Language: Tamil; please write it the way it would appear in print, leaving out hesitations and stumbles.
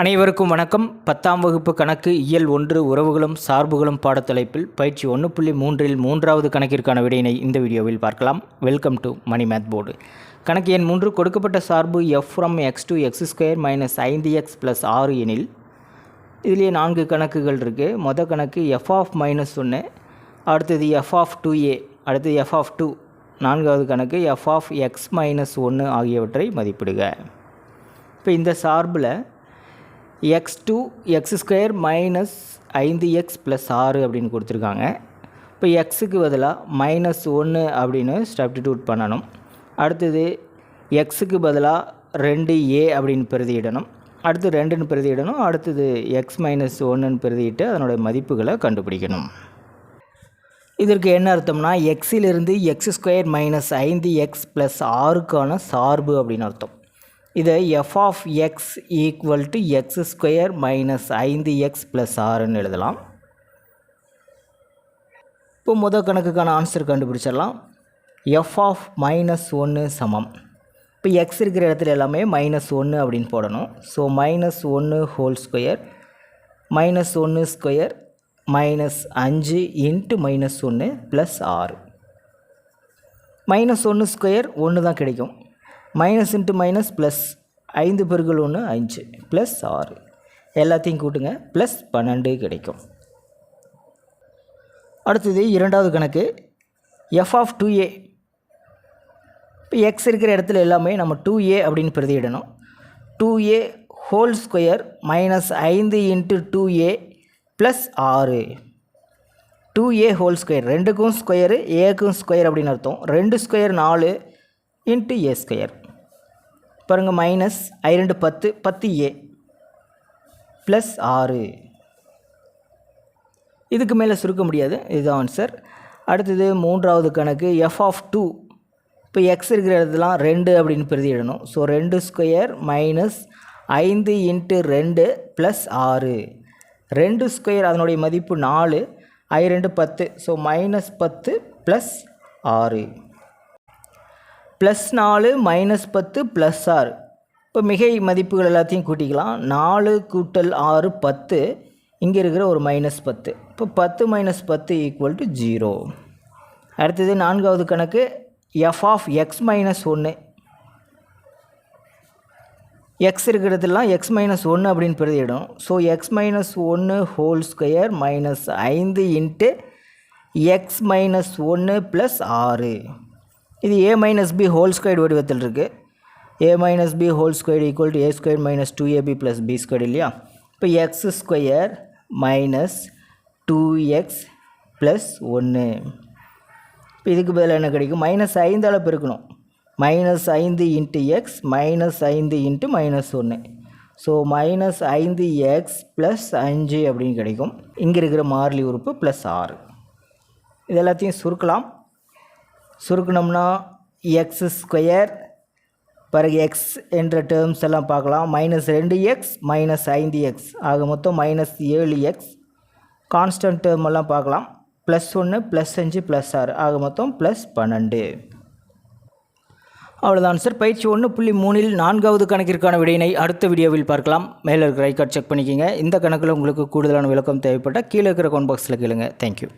அனைவருக்கும் வணக்கம். 10ஆம் வகுப்பு கணக்கு இயல் 1 உறவுகளும் சார்புகளும் பாடத்தலைப்பில் பயிற்சி 1.3இல் 3வது கணக்கிற்கான விடையினை இந்த வீடியோவில் பார்க்கலாம். Welcome to Mani math board. கணக்கு எண் 3 கொடுக்கப்பட்ட சார்பு f from x to x² - 5x + 6 எனில் இதிலே 4 கணக்குகள் இருக்குது. மொதல் கணக்கு f of -1, அடுத்தது f of 2a, அடுத்தது f of 2, நான்காவது கணக்கு f of x - 1 ஆகியவற்றை மதிப்பிடுக. இப்போ இந்த சார்பில் x2 x² - 5x + 6 அப்படின்னு கொடுத்துருக்காங்க. இப்போ எக்ஸுக்கு பதிலாக -1 அப்படின்னு சப்ஸ்டிடியூட் பண்ணணும். அடுத்தது எக்ஸுக்கு பதிலாக 2a அப்படின்னு பிரதியிடணும். அடுத்து 2ன்னு பிரதியிடணும். அடுத்தது x - 1ன்னு பிரதியிட்டு அதனுடைய மதிப்புகளை கண்டுபிடிக்கணும். இதற்கு என்ன அர்த்தம்னா எக்ஸிலிருந்து x² - 5x + 6க்கான சார்பு அப்படின்னு அர்த்தம். இதை f of x = x² - 5x + 6ன்னு எழுதலாம். இப்போ முதல் கணக்குக்கான ஆன்சர் கண்டுபிடிச்சிடலாம். f of -1 சமம். இப்போ x இருக்கிற இடத்துல எல்லாமே -1 அப்படின்னு போடணும். ஸோ -1² - 1² - 5 × -1 + 6. -1² 1 தான் கிடைக்கும். மைனஸ் இன்ட்டு மைனஸ் ப்ளஸ் 5 × 1 5 + 6 எல்லாத்தையும் கூட்டுங்க +12 கிடைக்கும். அடுத்தது இரண்டாவது கணக்கு f of 2a. இப்போ x இருக்கிற இடத்துல எல்லாமே நம்ம 2a அப்படின்னு பிரதியிடணும். 2a² - 5 × 2a + 6. 2a² ரெண்டுக்கும் ஸ்கொயரு, ஏக்கும் ஸ்கொயர் அப்படின்னு அர்த்தம். 2² 4 × a². பாருங்கள் மைனஸ் 2 10 10a + 6. இதுக்கு மேலே சுருக்க முடியாது. இதுதான் ஆன்சர். அடுத்தது மூன்றாவது கணக்கு f of 2. இப்போ x இருக்கிற இடத்துலாம் 2 அப்படின்னு பிரதியிடணும். ஸோ 2² - 5 × 2 + 6. 2² அதனுடைய மதிப்பு 4, 2 10, ஸோ -10 + 6. +4 -10 + 6. இப்போ மிகை மதிப்புகள் எல்லாத்தையும் கூட்டிக்கலாம். 4 × 6 10, இங்கே இருக்கிற ஒரு -10. இப்போ 10 - 10 = 0. அடுத்தது நான்காவது கணக்கு f of x - 1. x இருக்கிறதுலாம் x - 1 அப்படின்னு பிரதியிடும். So x - 1² - 5 × x - 1 + 6. இது a - b² வடிவத்தில் இருக்குது. a - b² = a² - 2ab + b² இல்லையா? இப்போ x² - 2x + 1. இப்போ இதுக்கு பதிலாக என்ன கிடைக்கும்? -5ஆல் பெருக்கணும். -5 × x - 5 × -1. ஸோ -5x + 5 அப்படின்னு கிடைக்கும். இங்கே இருக்கிற மாறிலி உறுப்பு +6. இது எல்லாத்தையும் சுருக்கலாம். சுருக்கணும்னா x² பிறகு x என்ற டேர்ம்ஸ் எல்லாம் பார்க்கலாம். -2x -5x ஆக மொத்தம் -7x. கான்ஸ்டன்ட் டேர்ம் எல்லாம் பார்க்கலாம். +1 +5 +6 ஆக மொத்தம் +12. அவ்வளோதான் சார். பயிற்சி 1.3இல் 4வது கணக்கிற்கான விடையினை அடுத்த வீடியோவில் பார்க்கலாம். மேலே இருக்கிற ஐ கார்டு செக் பண்ணிக்கோங்க. இந்த கணக்கில் உங்களுக்கு கூடுதலான விளக்கம் தேவைப்பட்டால் கீழே இருக்கிற கமெண்ட் பாக்ஸில் கேளுங்க. தேங்க்யூ.